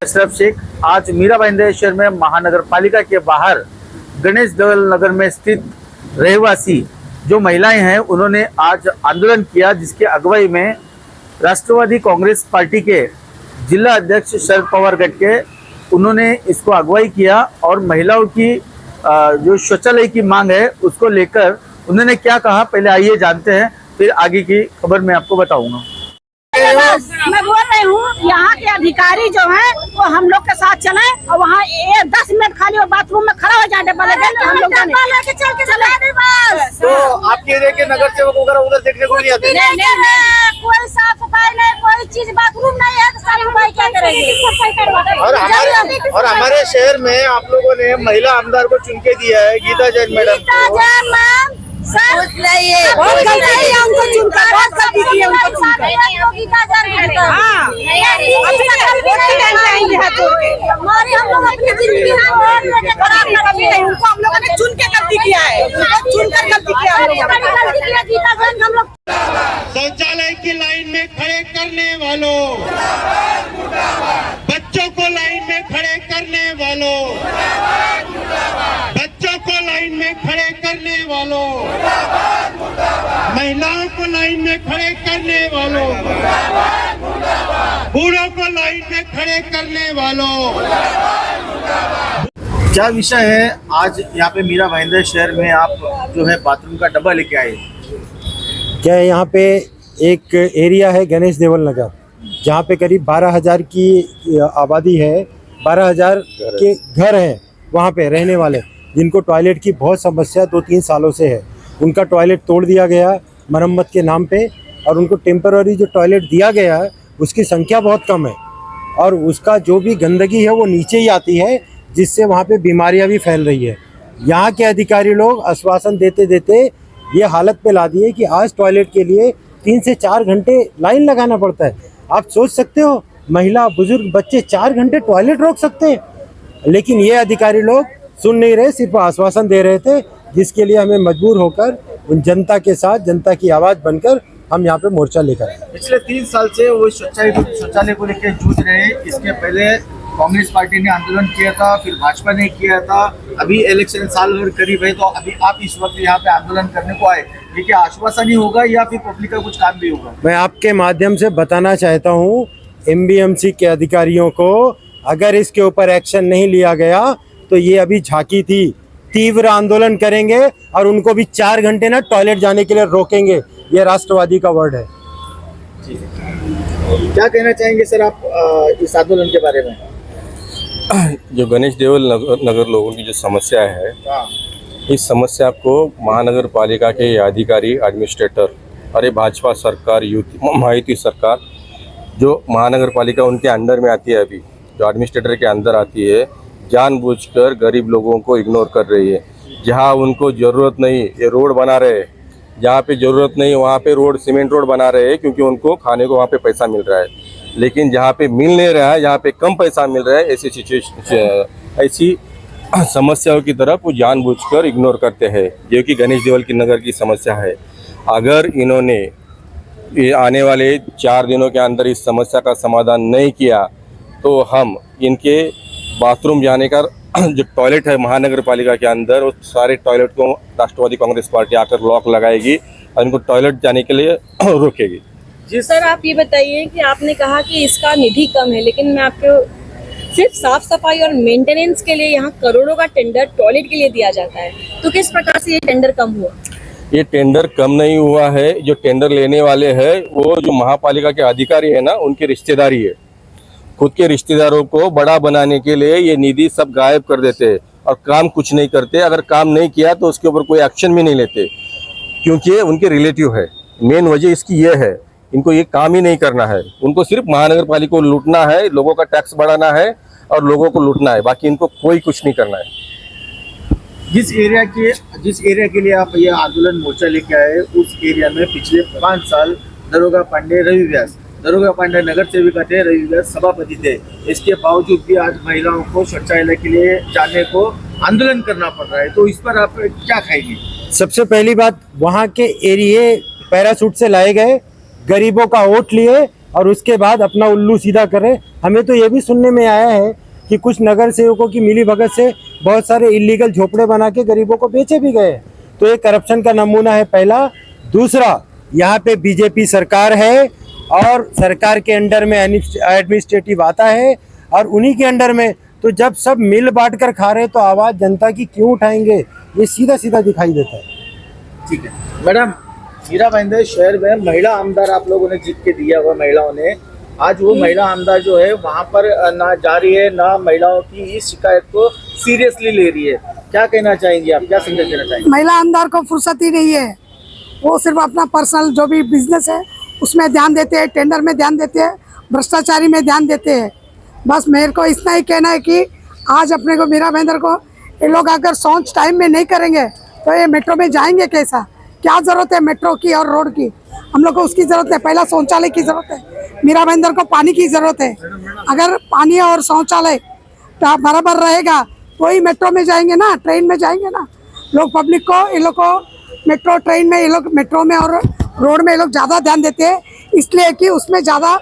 अशरफ शेख आज मीरा भाईंदर शहर में महानगर पालिका के बाहर गणेश देवल नगर में स्थित रहवासी जो महिलाएं हैं उन्होंने आज आंदोलन किया, जिसके अगुवाई में राष्ट्रवादी कांग्रेस पार्टी के जिला अध्यक्ष शरद पवार गट के उन्होंने इसको अगुवाई किया और महिलाओं की जो शौचालय की मांग है उसको लेकर उन्होंने क्या कहा, पहले आइए जानते हैं, फिर आगे की खबर मैं आपको बताऊंगा। मैं बोल रही हूँ यहाँ के अधिकारी जो हैं वो हम लोग के साथ चले और वहाँ 10 मिनट खाली वो बाथरूम में खड़ा हो जाए हम लोग तो आपके एरिया के नगर सेवक वगैरह उधर देखने को नहीं आते? कोई साफ सफाई नहीं, कोई चीज बाथरूम नहीं है तो साफ सफाई क्या करेंगे। और हमारे शहर में आप लोगों ने महिला आमदार को चुन के दिया है, गीता जैन मैडम को। शौचालय की लाइन में खड़े करने वालों, बच्चों को लाइन में खड़े करने वालों, बच्चों को लाइन में खड़े करने वालों, महिलाओं को लाइन में खड़े करने वालों, बूढ़ों को लाइन में खड़े करने वालों। क्या विषय है आज यहाँ पे मीरा भाईंदर शहर में आप जो है बाथरूम का डब्बा लेके आए? क्या है, यहाँ पे एक एरिया है गणेश देवल नगर, जहाँ पे करीब 12,000 की आबादी है, 12,000 के घर हैं वहाँ पे रहने वाले, जिनको टॉयलेट की बहुत समस्या 2-3 सालों से है। उनका टॉयलेट तोड़ दिया गया मरम्मत के नाम पे और उनको टेम्पररी जो टॉयलेट दिया गया है उसकी संख्या बहुत कम है और उसका जो भी गंदगी है वो नीचे ही आती है, जिससे वहाँ पे बीमारियाँ भी फैल रही है। यहाँ के अधिकारी लोग आश्वासन देते देते ये हालत पे ला दिए कि आज टॉयलेट के लिए 3 से 4 घंटे लाइन लगाना पड़ता है। आप सोच सकते हो, महिला, बुजुर्ग, बच्चे 4 घंटे टॉयलेट रोक सकते हैं, लेकिन ये अधिकारी लोग सुन नहीं रहे, सिर्फ आश्वासन दे रहे थे, जिसके लिए हमें मजबूर होकर उन जनता के साथ, जनता की आवाज़ बनकर हम यहाँ पे मोर्चा लेकर आए। पिछले 3 साल से वो शौचालय को लेकर जूझ रहे हैं। इसके पहले कांग्रेस पार्टी ने आंदोलन किया था, फिर भाजपा ने किया था, अभी इलेक्शन साल भर करीब है, तो अभी आप इस वक्त यहाँ पे आंदोलन करने को आए, ये क्या आश्वासन ही होगा या फिर पब्लिक का कुछ काम भी होगा? मैं आपके माध्यम से बताना चाहता हूँ MBMC के अधिकारियों को, अगर इसके ऊपर एक्शन नहीं लिया गया तो ये अभी झांकी थी, तीव्र आंदोलन करेंगे और उनको भी 4 घंटे ना टॉयलेट जाने के लिए रोकेंगे। ये राष्ट्रवादी का वर्ड है। क्या कहना चाहेंगे सर आप इस आंदोलन के बारे में? जो गणेश देवल नगर लोगों की जो समस्या है, इस समस्या को महानगर पालिका के अधिकारी, एडमिनिस्ट्रेटर और ये भाजपा सरकार, महायुति सरकार जो महानगर पालिका उनके अंडर में आती है, अभी जो एडमिनिस्ट्रेटर के अंदर आती है, जानबूझकर गरीब लोगों को इग्नोर कर रही है। जहां उनको ज़रूरत नहीं ये रोड बना रहे हैं, जहाँ पे ज़रूरत नहीं वहाँ पे रोड, सीमेंट रोड बना रहे हैं, क्योंकि उनको खाने को वहाँ पे पैसा मिल रहा है। लेकिन जहाँ पे मिल नहीं रहा है, जहाँ पे कम पैसा मिल रहा है, ऐसी सिचुएशन, ऐसी समस्याओं की तरफ वो जानबूझकर इग्नोर करते हैं, जो कि गणेश देवल की नगर की समस्या है। अगर इन्होंने ये आने वाले 4 दिनों के अंदर इस समस्या का समाधान नहीं किया तो हम इनके बाथरूम जाने का जो टॉयलेट है महानगर पालिका के अंदर, उस सारे टॉयलेट को राष्ट्रवादी कांग्रेस पार्टी आकर लॉक लगाएगी और इनको टॉयलेट जाने के लिए रोकेगी। जी सर, आप ये बताइए कि आपने कहा कि इसका निधि कम है, लेकिन मैं आपको सिर्फ साफ सफाई और मेंटेनेंस के लिए यहाँ करोड़ों का टेंडर टॉयलेट के लिए दिया जाता है, तो किस प्रकार से ये टेंडर कम हुआ? ये टेंडर कम नहीं हुआ है। जो टेंडर लेने वाले हैं वो जो महापालिका के अधिकारी है ना, उनकी रिश्तेदारी है। खुद के रिश्तेदारों को बड़ा बनाने के लिए ये निधि सब गायब कर देते हैं और काम कुछ नहीं करते। अगर काम नहीं किया तो उसके ऊपर कोई एक्शन भी नहीं लेते, क्योंकि ये उनके रिलेटिव है। मेन वजह इसकी ये है, इनको ये काम ही नहीं करना है। उनको सिर्फ महानगर पालिका को लूटना है, लोगों का टैक्स बढ़ाना है और लोगों को लूटना है, बाकी इनको कोई कुछ नहीं करना है। जिस एरिया के लिए आप ये आंदोलन मोर्चा लेके आए, उस एरिया में पिछले 5 साल दरोगा पांडे नगर सेविका थे, रवि व्यास सभापति थे। इसके बावजूद भी आज महिलाओं को शौचालय के लिए जाने को आंदोलन करना पड़ रहा है, तो इस पर आप क्या कहेंगे? सबसे पहली बात, वहाँ के एरिए पैराशूट से लाए गए, गरीबों का वोट लिए और उसके बाद अपना उल्लू सीधा करे हमें तो ये भी सुनने में आया है कि कुछ नगर सेवकों की मिलीभगत से बहुत सारे इलीगल झोपड़े बना के गरीबों को बेचे भी गए। तो ये करप्शन का नमूना है पहला। दूसरा, यहाँ पे बीजेपी सरकार है और सरकार के अंडर में एडमिनिस्ट्रेटिव आता है और उन्हीं के अंडर में, तो जब सब मिल बांट कर खा रहे तो आवाज़ जनता की क्यों उठाएंगे, ये सीधा सीधा दिखाई देता है। ठीक है मैडम, मीरा भाईंदर शहर में महिला आमदार आप लोगों ने जीत के दिया हुआ महिलाओं ने, आज वो महिला आमदार जो है वहाँ पर ना जा रही है, ना महिलाओं की इस शिकायत को सीरियसली ले रही है। क्या कहना चाहेंगे आप, क्या संदेश देना चाहेंगे? महिला आमदार को फुर्सत ही नहीं है, वो सिर्फ अपना पर्सनल जो भी बिजनेस है उसमें ध्यान देते हैं, टेंडर में ध्यान देते हैं, भ्रष्टाचारी में ध्यान देते हैं। बस मेरे को इतना ही कहना है कि आज अपने को मीरा भाईंदर को ये लोग अगर शौच टाइम में नहीं करेंगे तो ये मेट्रो में जाएंगे कैसा? क्या जरूरत है मेट्रो की और रोड की? हम लोग को उसकी जरूरत है, पहला शौचालय की जरूरत है। मीरा भाईंदर को पानी की जरूरत है। अगर पानी और शौचालय बराबर रहेगा तो ही मेट्रो में जाएंगे ना, ट्रेन में जाएंगे ना। लोग पब्लिक को, ये लोग को मेट्रो ट्रेन में, ये लोग मेट्रो में और रोड में ये लोग ज़्यादा ध्यान देते हैं, इसलिए कि उसमें ज़्यादा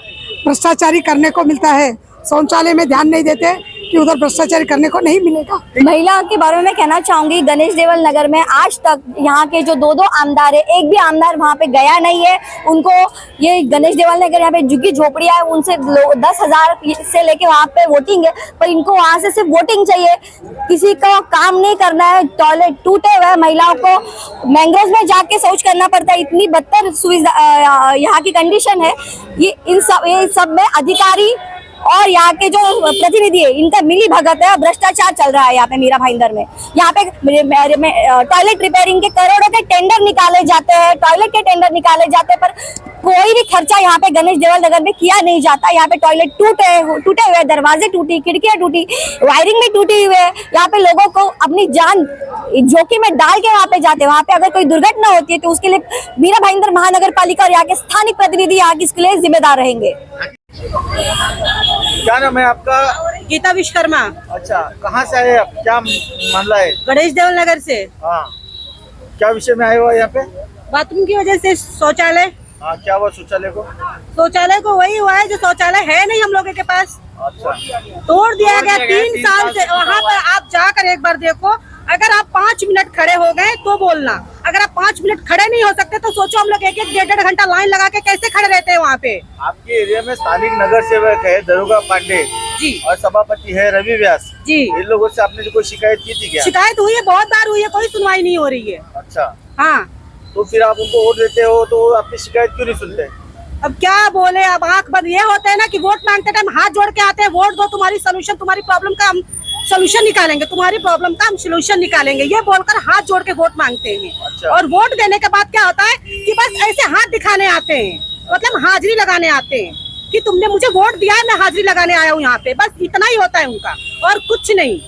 भ्रष्टाचारी करने को मिलता है। शौचालय में ध्यान नहीं देते कि उधर भ्रष्टाचारी करने को नहीं मिलेगा। महिला के बारे में मैं कहना चाहूंगी, गणेश देवल नगर में आज तक यहाँ के जो दो आमदार है, एक भी आमदार वहाँ पे गया नहीं है। उनको ये गणेश देवल नगर यहाँ पे झुग्गी झोपड़ियाँ है, उनसे 10,000 से लेके वहाँ पे वोटिंग है, पर इनको वहाँ से सिर्फ वोटिंग चाहिए, किसी का काम नहीं करना है। टॉयलेट टूटे हुए, महिलाओं को मैंग्रोव में जाके शौच करना पड़ता है, इतनी बदतर सुविधा यहाँ की कंडीशन है। ये सब में अधिकारी और यहाँ के जो प्रतिनिधि है इनका मिली भगत है, भ्रष्टाचार चल रहा है यहाँ पे मीरा भाईंदर में। यहाँ पे टॉयलेट रिपेयरिंग के करोड़ों के टेंडर निकाले जाते हैं, टॉयलेट के टेंडर निकाले जाते हैं, पर कोई भी खर्चा यहाँ पे गणेश देवल नगर में किया नहीं जाता। यहाँ पे टॉयलेट टूटे हुए, दरवाजे टूटी, खिड़कियां टूटी, वायरिंग भी टूटी हुई है। यहाँ पे लोगों को अपनी जान जोखिम में डाल के वहाँ पे जाते हैं। वहाँ पे अगर कोई दुर्घटना होती है तो उसके लिए मीरा भाईंदर महानगर पालिका और यहाँ के स्थानिक प्रतिनिधि यहाँ इसके लिए जिम्मेदार रहेंगे। क्या नाम है आपका? गीता विश्वकर्मा। अच्छा, कहाँ से आए आप, क्या मामला है? गणेश देवल नगर से। हाँ, क्या विषय में आए हो यहाँ पे? बाथरूम की वजह से शौचालय। हाँ, क्या हुआ शौचालय को? शौचालय को वही हुआ है जो शौचालय है नहीं हम लोगों के पास, अच्छा, तोड़ दिया गया 3 साल से। वहाँ पर आप जाकर एक बार देखो, अगर आप 5 मिनट खड़े हो गए तो बोलना, अगर आप 5 मिनट खड़े नहीं हो सकते तो सोचो हम लोग 1-1, 1.5 घंटा लाइन लगा के कैसे खड़े रहते हैं वहाँ पे। आपके एरिया में स्थानिक नगर सेवक है दरोगा पांडे जी, और सभापति है रवि व्यास जी। इन लोगों से आपने जो कोई शिकायत की थी क्या? शिकायत हुई है, बहुत बार हुई है, कोई सुनवाई नहीं हो रही है। अच्छा, हाँ, तो फिर आप उनको वोट देते हो तो आपकी शिकायत क्यों नहीं सुनते? अब क्या बोले, अब आंख बंद। ये होता है ना कि वोट मांगते टाइम हाथ जोड़ के आते हैं, वोट दो, तुम्हारी सोल्यूशन, तुम्हारी प्रॉब्लम का हम सोल्यूशन निकालेंगे, तुम्हारी प्रॉब्लम का हम सोल्यूशन निकालेंगे, ये बोलकर हाथ जोड़ के वोट मांगते हैं। अच्छा। और वोट देने के बाद क्या होता है कि बस ऐसे हाथ दिखाने आते हैं, मतलब हाजिरी लगाने आते हैं कि तुमने मुझे वोट दिया है, मैं हाजिरी लगाने आया हूँ यहाँ पे, बस इतना ही होता है उनका और कुछ नहीं।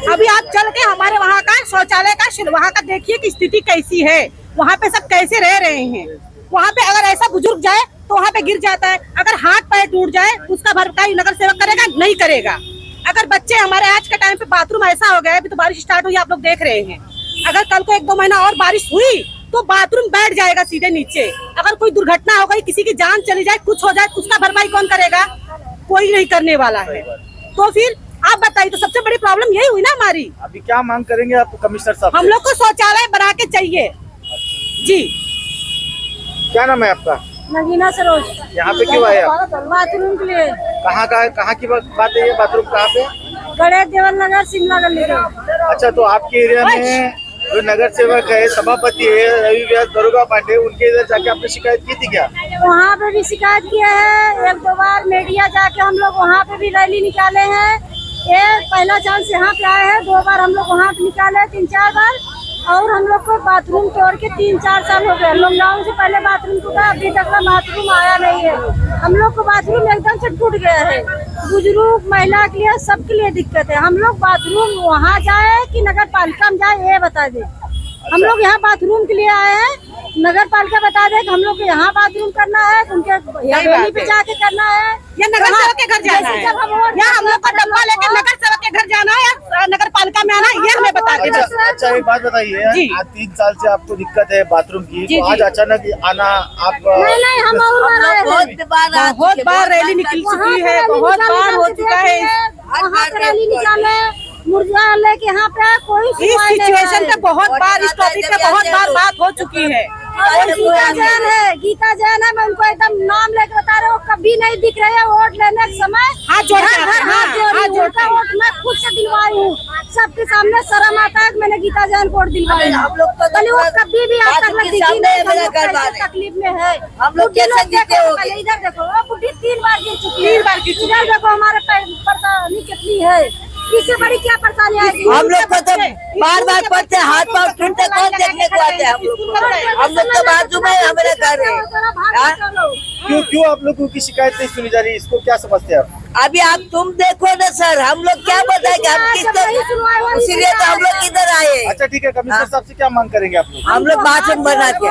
अभी आप चल के हमारे वहाँ का शौचालय का वहाँ का देखिए कि स्थिति कैसी है, वहाँ पे सब कैसे रह रहे हैं। वहाँ पे अगर ऐसा बुजुर्ग जाए तो वहाँ पे गिर जाता है, अगर हाथ पैर टूट जाए उसका भरपाई नगर सेवक करेगा? नहीं करेगा। अगर बच्चे हमारे आज के टाइम पे बाथरूम ऐसा हो गया है, अभी तो बारिश स्टार्ट हुई, आप लोग देख रहे हैं, अगर कल को 1-2 महीना और बारिश हुई तो बाथरूम बैठ जाएगा सीधे नीचे। अगर कोई दुर्घटना हो गई, किसी की जान चली जाए, कुछ हो जाए, उसका भरपाई कौन करेगा? कोई नहीं करने वाला है। तो फिर आप बताइए, तो सबसे बड़ी प्रॉब्लम यही हुई ना हमारी। अभी क्या मांग करेंगे आप कमिश्नर साहब? हम लोग को शौचालय बना के चाहिए जी। क्या नाम है आपका? नगीना सरोज। यहाँ पे क्यों आए आप? बाथरूम के लिए। कहाँ की बात है ये? बाथरूम कहाँ पे? गणेश देवल नगर, शिमला गली। अच्छा, तो आपके एरिया में जो नगर सेवक है, सभापति है रवि व्यास, दरोगा पांडे, उनके इधर जाके आपने शिकायत की थी क्या? वहाँ पे भी शिकायत किया है, 1-2 बार मीडिया जाके हम लोग वहाँ पे भी रैली निकाले हैं। एक पहला चांस यहाँ पे आए हैं, 2 बार हम लोग वहाँ पे निकाले, 3-4 बार। और हम लोग को बाथरूम तोड़ के 3-4 साल हो गए। लॉकडाउन से पहले बाथरूम टूटा, अभी तक का बाथरूम आया नहीं है। हम लोग को बाथरूम एकदम से टूट गया है, बुजुर्ग महिला के लिए, सबके लिए दिक्कत है। हम लोग बाथरूम वहाँ जाए कि नगर पालिका में जाए, ये बता दे। हम लोग यहाँ बाथरूम के लिए आए हैं, नगर पालिका बता दे कि हम लोग को यहाँ बाथरूम करना है, उनके हवेली पे जाके करना है, या नगर सेवक के घर जाना है, या हम लोग का डब्बा लेकर नगर सेवक के घर जाना है, या नगर पालिका में आना है, ये हमें बता बार की बस। अच्छा एक बात बताइए, जी। आज 3 साल से आपको दिक्कत है बाथरूम की, जी, तो जी। आज अचानक आना आप नहीं हम बहुत बार रैली निकल चुकी है, बहुत बार हो चुका है। वहाँ पे रैली निकाले मुर्जाले के यहाँ पे कोई इस सुनवाई नहीं सिचुएशन है। पे बहुत बार इस टॉपिक पे बहुत बार बात हो चुकी है। और गीता जैन है, मैं उनको एकदम नाम लेके बता रही हूँ, कभी नहीं दिख रहे हैं वोट लेने के समय। हाथ जोड़ के घर आते हैं, हाथ जोड़ हाथ जोड़ उनका के। वोट मैं खुद से दिलवाई हूँ, सबके सामने शर्म आता है कि मैंने गीता जैन को वोट दिलवाई है। पहले वो कभी भी आज तक दिखी नहीं, हम लोग कैसे तकलीफ में है। हम लोग कैसे जीते हो? इधर देखो, वो बुढ़ी 3 बार गिर चुकी है। 3 बार गिर चुकी है। इधर देखो हमारे परेशानी कितनी है, इससे बड़ी क्या परेशानी आएगी? हम लोग को तो बार बार पढ़ते हाथ पाँव टूटते कौन देखने को आते हैं? हम लोग तो बाजू में हमारे घर है। क्यों आप लोगों की शिकायत नहीं सुनी जा रही, इसको क्या समझते हैं आप? अभी आप तुम देखो ना सर, हम लोग क्या बताएंगे? हम किस तरह, इसीलिए तो हम लोग इधर आए। अच्छा ठीक है, कमिश्नर साहब से क्या मांग करेंगे आप लोग? हम लोग बाथरूम बना के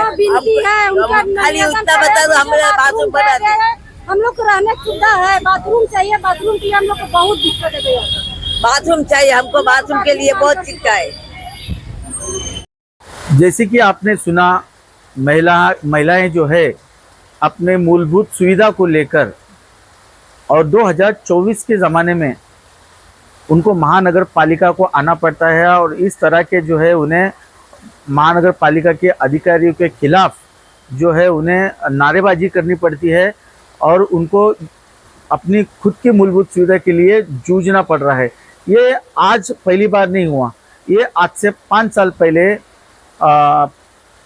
खाली उतना बता दो, हमारे बाथरूम बना दे। हम लोग को रहने की सुविधा है, बाथरूम चाहिए, बाथरूम के लिए हम लोग को बहुत दिक्कत है भैया। बाथरूम चाहिए हमको, बाथरूम के लिए बहुत चिंता है। जैसे कि आपने सुना, महिलाएं जो है अपने मूलभूत सुविधा को लेकर और 2024 के ज़माने में उनको महानगर पालिका को आना पड़ता है और इस तरह के जो है उन्हें महानगर पालिका के अधिकारियों के खिलाफ जो है उन्हें नारेबाजी करनी पड़ती है और उनको अपनी खुद की मूलभूत सुविधा के लिए जूझना पड़ रहा है। ये आज पहली बार नहीं हुआ, ये आज से 5 साल पहले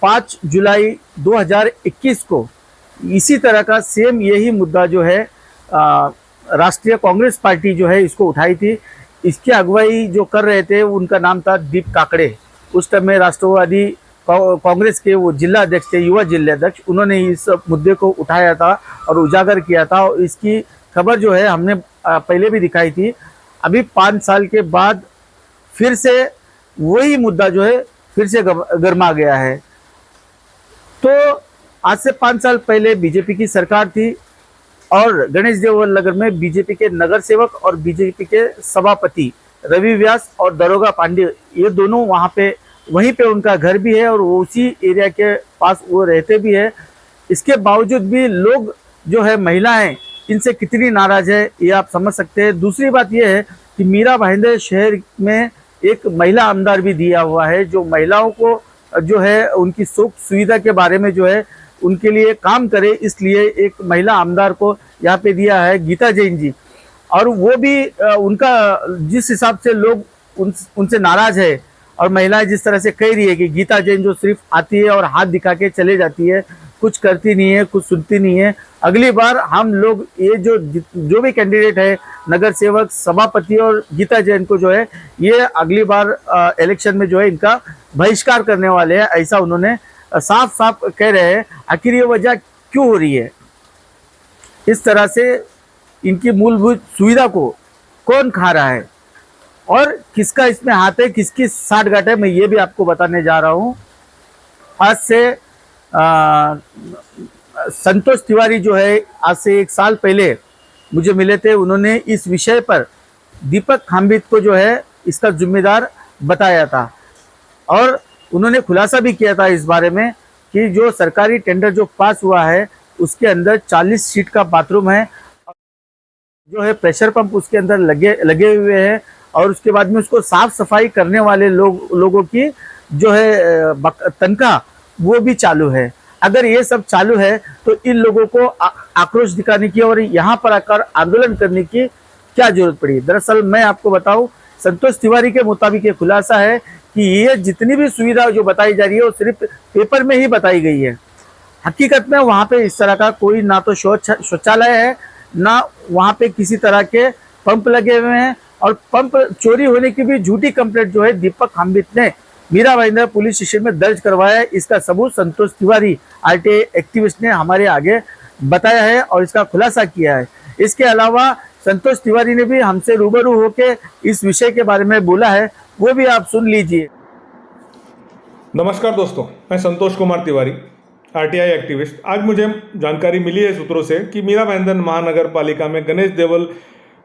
5 जुलाई 2021 को इसी तरह का सेम यही मुद्दा जो है राष्ट्रीय कांग्रेस पार्टी जो है इसको उठाई थी। इसकी अगुवाई जो कर रहे थे उनका नाम था दीप काकड़े। उस टाइम में राष्ट्रवादी कांग्रेस के वो जिला अध्यक्ष थे, युवा जिलाध्यक्ष, उन्होंने इस मुद्दे को उठाया था और उजागर किया था और इसकी खबर जो है हमने पहले भी दिखाई थी। अभी 5 साल के बाद फिर से वही मुद्दा जो है फिर से गर्मा गया है। तो आज से 5 साल पहले बीजेपी की सरकार थी और गणेश देवल नगर में बीजेपी के नगर सेवक और बीजेपी के सभापति रवि व्यास और दरोगा पांडे, ये दोनों वहीं पे उनका घर भी है और उसी एरिया के पास वो रहते भी है। इसके बावजूद भी लोग जो है महिलाएं इनसे कितनी नाराज है ये आप समझ सकते हैं। दूसरी बात ये है कि मीरा भाईंदर शहर में एक महिला आमदार भी दिया हुआ है जो महिलाओं को जो है उनकी सुख सुविधा के बारे में जो है उनके लिए काम करे, इसलिए एक महिला आमदार को यहाँ पे दिया है गीता जैन जी। और वो भी उनका जिस हिसाब से लोग उनसे नाराज है और महिलाएं जिस तरह से कह रही है कि गीता जैन जो सिर्फ आती है और हाथ दिखा के चले जाती है, कुछ करती नहीं है, कुछ सुनती नहीं है। अगली बार हम लोग ये जो भी कैंडिडेट है नगर सेवक, सभापति और गीता जैन को जो है ये अगली बार इलेक्शन में जो है इनका बहिष्कार करने वाले हैं, ऐसा उन्होंने साफ साफ कह रहे हैं। आखिर ये वजह क्यों हो रही है? इस तरह से इनकी मूलभूत सुविधा को कौन खा रहा है और किसका इसमें हाथ है, किसकी साठगांठ है, मैं ये भी आपको बताने जा रहा हूँ। आज से संतोष तिवारी जो है आज से 1 साल पहले मुझे मिले थे, उन्होंने इस विषय पर दीपक खाम्बित को जो है इसका जिम्मेदार बताया था और उन्होंने खुलासा भी किया था इस बारे में कि जो सरकारी टेंडर जो पास हुआ है उसके अंदर 40 सीट का बाथरूम है, जो है प्रेशर पंप उसके अंदर लगे हुए हैं और उसके बाद में उसको साफ सफाई करने वाले लोगों की जो है तनख्वाह वो भी चालू है। अगर ये सब चालू है तो इन लोगों को आक्रोश दिखाने की और यहाँ पर आकर आंदोलन करने की क्या जरूरत पड़ी? दरअसल मैं आपको बताऊं, संतोष तिवारी के मुताबिक ये खुलासा है कि ये जितनी भी सुविधा जो बताई जा रही है वो सिर्फ पेपर में ही बताई गई है। हकीकत में वहाँ पे इस तरह का कोई ना तो शौचालय है, ना वहाँ पे किसी तरह के पंप लगे हुए हैं और पंप चोरी होने की भी झूठी कंप्लेंट जो है दीपक खाम्बित ने मीरा भाईंदर पुलिस स्टेशन में दर्ज करवाया है। इसका सबूत संतोष तिवारी आरटीआई एक्टिविस्ट ने हमारे आगे बताया है और इसका खुलासा किया है। इसके अलावा संतोष तिवारी ने भी हमसे रूबरू होकर इस विषय के बारे में बोला है, वो भी आप सुन लीजिए। नमस्कार दोस्तों, मैं संतोष कुमार तिवारी, आरटीआई एक्टिविस्ट। आज मुझे जानकारी मिली है सूत्रों से कि मीरा भाईंदर महानगर पालिका में गणेश देवल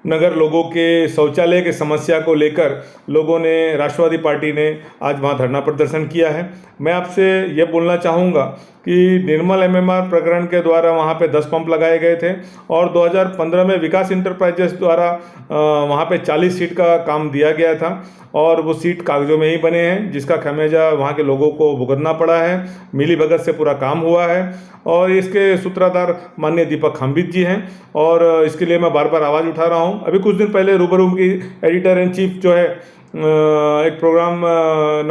नगर लोगों के शौचालय के समस्या को लेकर लोगों ने, राष्ट्रवादी पार्टी ने आज वहाँ धरना प्रदर्शन किया है। मैं आपसे ये बोलना चाहूँगा कि निर्मल एमएमआर प्रकरण के द्वारा वहाँ पे 10 पंप लगाए गए थे और 2015 में विकास इंटरप्राइजेस द्वारा वहाँ पे 40 सीट का काम दिया गया था और वो सीट कागजों में ही बने हैं, जिसका खमियाजा वहाँ के लोगों को भुगतना पड़ा है। मिली भगत से पूरा काम हुआ है और इसके सूत्रधार माननीय दीपक खाम्बित जी हैं और इसके लिए मैं बार बार आवाज़ उठा रहा हूँ। अभी कुछ दिन पहले रूबरू की एडिटर इन चीफ जो है एक प्रोग्राम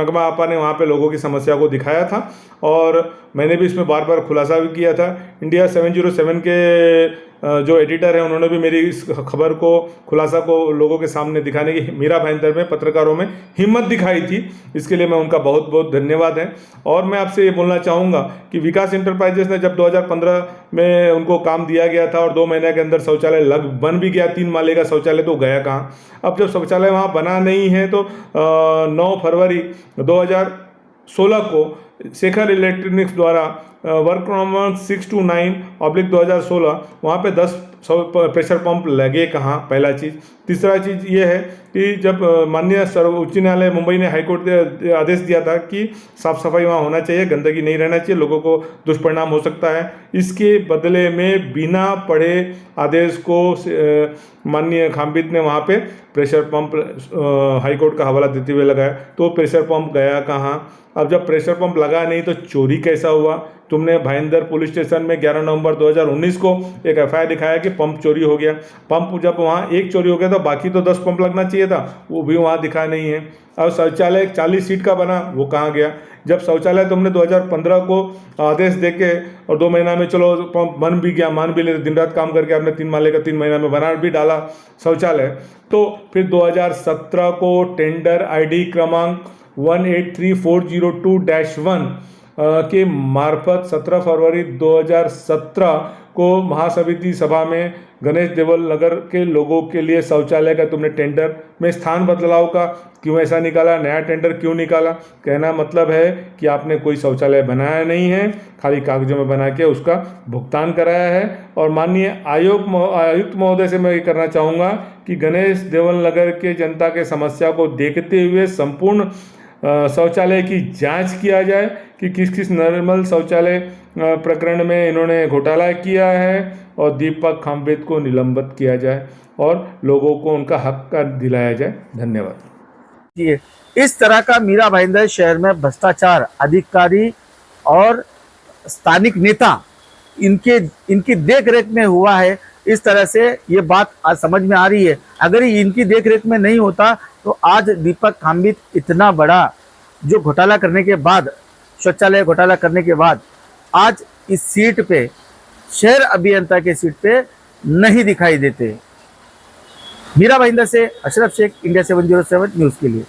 नगमा आपा ने वहाँ पे लोगों की समस्या को दिखाया था और मैंने भी इसमें बार बार खुलासा भी किया था। इंडिया 707 के जो एडिटर हैं उन्होंने भी मेरी इस खबर को, खुलासा को लोगों के सामने दिखाने की मीरा भाईंदर में, पत्रकारों में हिम्मत दिखाई थी। इसके लिए मैं उनका बहुत बहुत धन्यवाद है। और मैं आपसे ये बोलना चाहूँगा कि विकास इंटरप्राइजेस ने जब 2015 में उनको काम दिया गया था और 2 महीने के अंदर शौचालय बन भी गया, 3 माले का शौचालय, तो गया कहाँ? अब जब शौचालय वहाँ बना नहीं है तो 9 फरवरी 2016 को शेखर इलेक्ट्रॉनिक्स द्वारा वर्क नंबर 629/2016 वहाँ पे 10 प्रेशर पंप लगे कहाँ? पहला चीज़। तीसरा चीज़ ये है कि जब माननीय उच्च न्यायालय मुंबई ने हाईकोर्ट ने आदेश दिया था कि साफ़ सफाई वहाँ होना चाहिए, गंदगी नहीं रहना चाहिए, लोगों को दुष्परिणाम हो सकता है, इसके बदले में बिना पढ़े आदेश को माननीय खाम्बित ने वहाँ पे प्रेशर पंप हाईकोर्ट का हवाला देते हुए लगाया। तो प्रेशर पंप गया कहाँ? अब जब प्रेशर पंप लगा नहीं तो चोरी कैसा हुआ? तुमने भाईंदर पुलिस स्टेशन में 11 नवंबर 2019 को एक एफआईआर दिखाया कि पंप चोरी हो गया। पंप जब वहाँ एक चोरी हो गया तो बाकी तो 10 पंप लगना चाहिए था, वो भी वहाँ दिखा नहीं है। अब शौचालय 40 सीट का बना, वो कहाँ गया? जब शौचालय तुमने 2015 को आदेश देके और 2 महीना में चलो पंप बन भी गया, मान भी ले, दिन रात काम करके आपने 3 माले का 3 महीना में बना भी डाला शौचालय, तो फिर 2017 को टेंडर आईडी क्रमांक 183402-1 के मार्फत 17 फरवरी 2017 को महासमिति सभा में गणेश देवल नगर के लोगों के लिए शौचालय का तुमने टेंडर में स्थान बदलाव का क्यों ऐसा निकाला? नया टेंडर क्यों निकाला? कहना मतलब है कि आपने कोई शौचालय बनाया नहीं है, खाली कागजों में बना के उसका भुगतान कराया है। और माननीय आयुक्त महोदय से मैं ये करना चाहूँगा कि गणेश देवल नगर के जनता के समस्या को देखते हुए संपूर्ण शौचालय की जांच किया जाए कि किस किस निर्मल शौचालय प्रकरण में इन्होंने घोटाला किया है और दीपक खाम्बित को निलंबित किया जाए और लोगों को उनका हक का दिलाया जाए। धन्यवाद। इस तरह का मीरा भाईंदर शहर में भ्रष्टाचार, अधिकारी और स्थानिक नेता इनकी देखरेख में हुआ है। इस तरह से ये बात आज समझ में आ रही है। अगर ये इनकी देखरेख में नहीं होता तो आज दीपक खाम्बित इतना बड़ा जो घोटाला करने के बाद, शौचालय घोटाला करने के बाद, आज इस सीट पे, शहर अभियंता के सीट पे नहीं दिखाई देते। मीरा भाईंदर से अशरफ शेख, इंडिया 707 न्यूज़ के लिए।